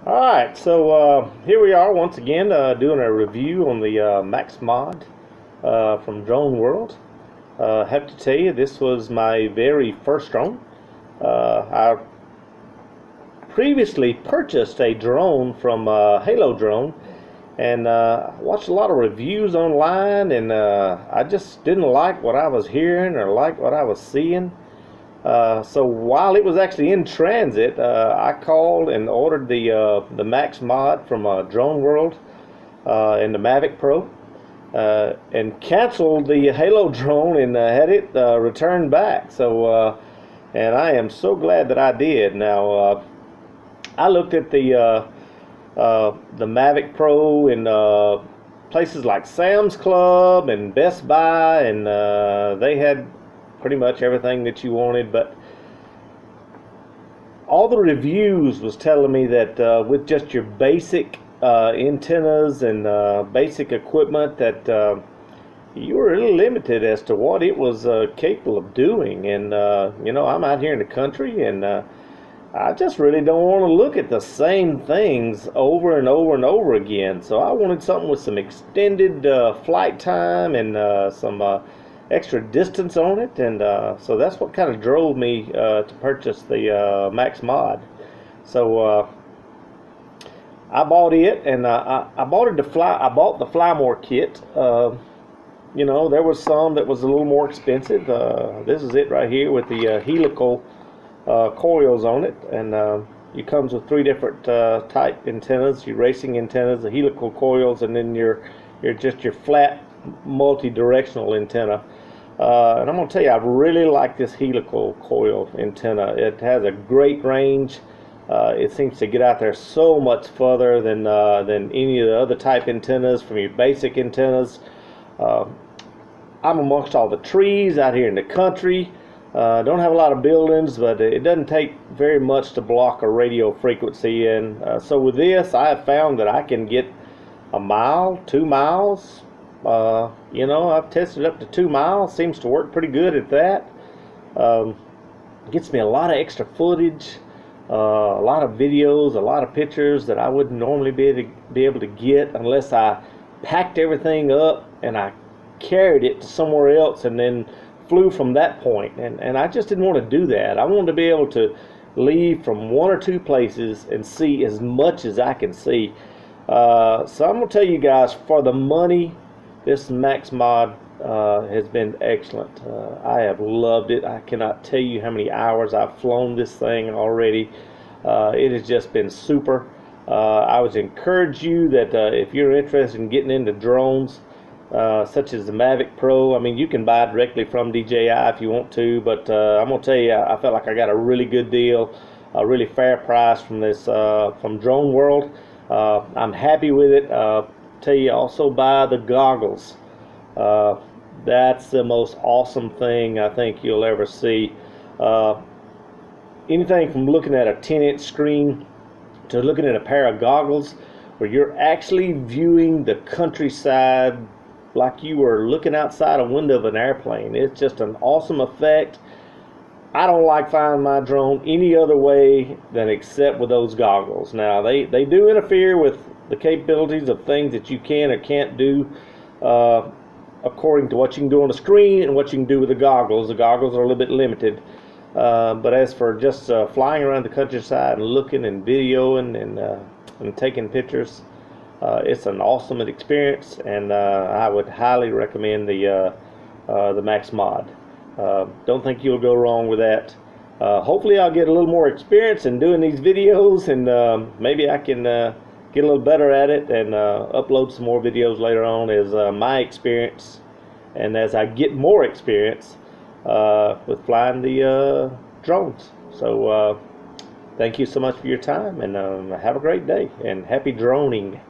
Alright, so here we are once again doing a review on the Maxx Mod from Drone World. I have to tell you, this was my very first drone. I previously purchased a drone from Halo Drone, and watched a lot of reviews online, and I just didn't like what I was hearing or like what I was seeing. So while it was actually in transit, I called and ordered the Maxx Mod from Drone World and the Mavic Pro, and canceled the Halo drone and had it returned back. So and I am so glad that I did. Now I looked at the Mavic Pro in places like Sam's Club and Best Buy, and they had pretty much everything that you wanted, but all the reviews was telling me that with just your basic antennas and basic equipment, that you were really limited as to what it was capable of doing. And you know, I'm out here in the country, and I just really don't want to look at the same things over and over and over again. So I wanted something with some extended flight time and some extra distance on it, and so that's what kind of drove me to purchase the Maxx Mod. So I bought it, and I bought it to fly. I bought the Flymore kit. You know, there was some that was a little more expensive. This is it right here with the helical coils on it, and it comes with three different type antennas: your racing antennas, the helical coils, and then your flat multi-directional antenna. And I'm going to tell you, I really like this helical coil antenna. It has a great range. It seems to get out there so much further than any of the other type antennas from your basic antennas. I'm amongst all the trees out here in the country. Don't have a lot of buildings, but it doesn't take very much to block a radio frequency. And so with this, I have found that I can get a mile, 2 miles. You know, I've tested up to 2 miles. Seems to work pretty good at that. Gets me a lot of extra footage, a lot of videos, a lot of pictures that I wouldn't normally be able to get unless I packed everything up and I carried it to somewhere else and then flew from that point. And I just didn't want to do that. I wanted to be able to leave from one or two places and see as much as I can see. So I'm going to tell you guys, for the money, this Maxx Mod has been excellent. I have loved it. I cannot tell you how many hours I've flown this thing already. It has just been super. I would encourage you that if you're interested in getting into drones, such as the Mavic Pro, I mean, you can buy directly from DJI if you want to, but I'm going to tell you, I felt like I got a really good deal, a really fair price from this, from Drone World. I'm happy with it. Tell you, also buy the goggles. That's the most awesome thing I think you'll ever see. Anything from looking at a 10-inch screen to looking at a pair of goggles where you're actually viewing the countryside like you were looking outside a window of an airplane. It's just an awesome effect. I don't like flying my drone any other way than except with those goggles. Now they do interfere with the capabilities of things that you can or can't do according to what you can do on the screen and what you can do with the goggles. The goggles are a little bit limited, but as for just flying around the countryside and looking and videoing and taking pictures, it's an awesome experience, and I would highly recommend the Maxx Mod. Don't think you'll go wrong with that. Hopefully I'll get a little more experience in doing these videos, and maybe I can get a little better at it and upload some more videos later on as my experience, and as I get more experience with flying the drones. So thank you so much for your time, and have a great day, and happy droning.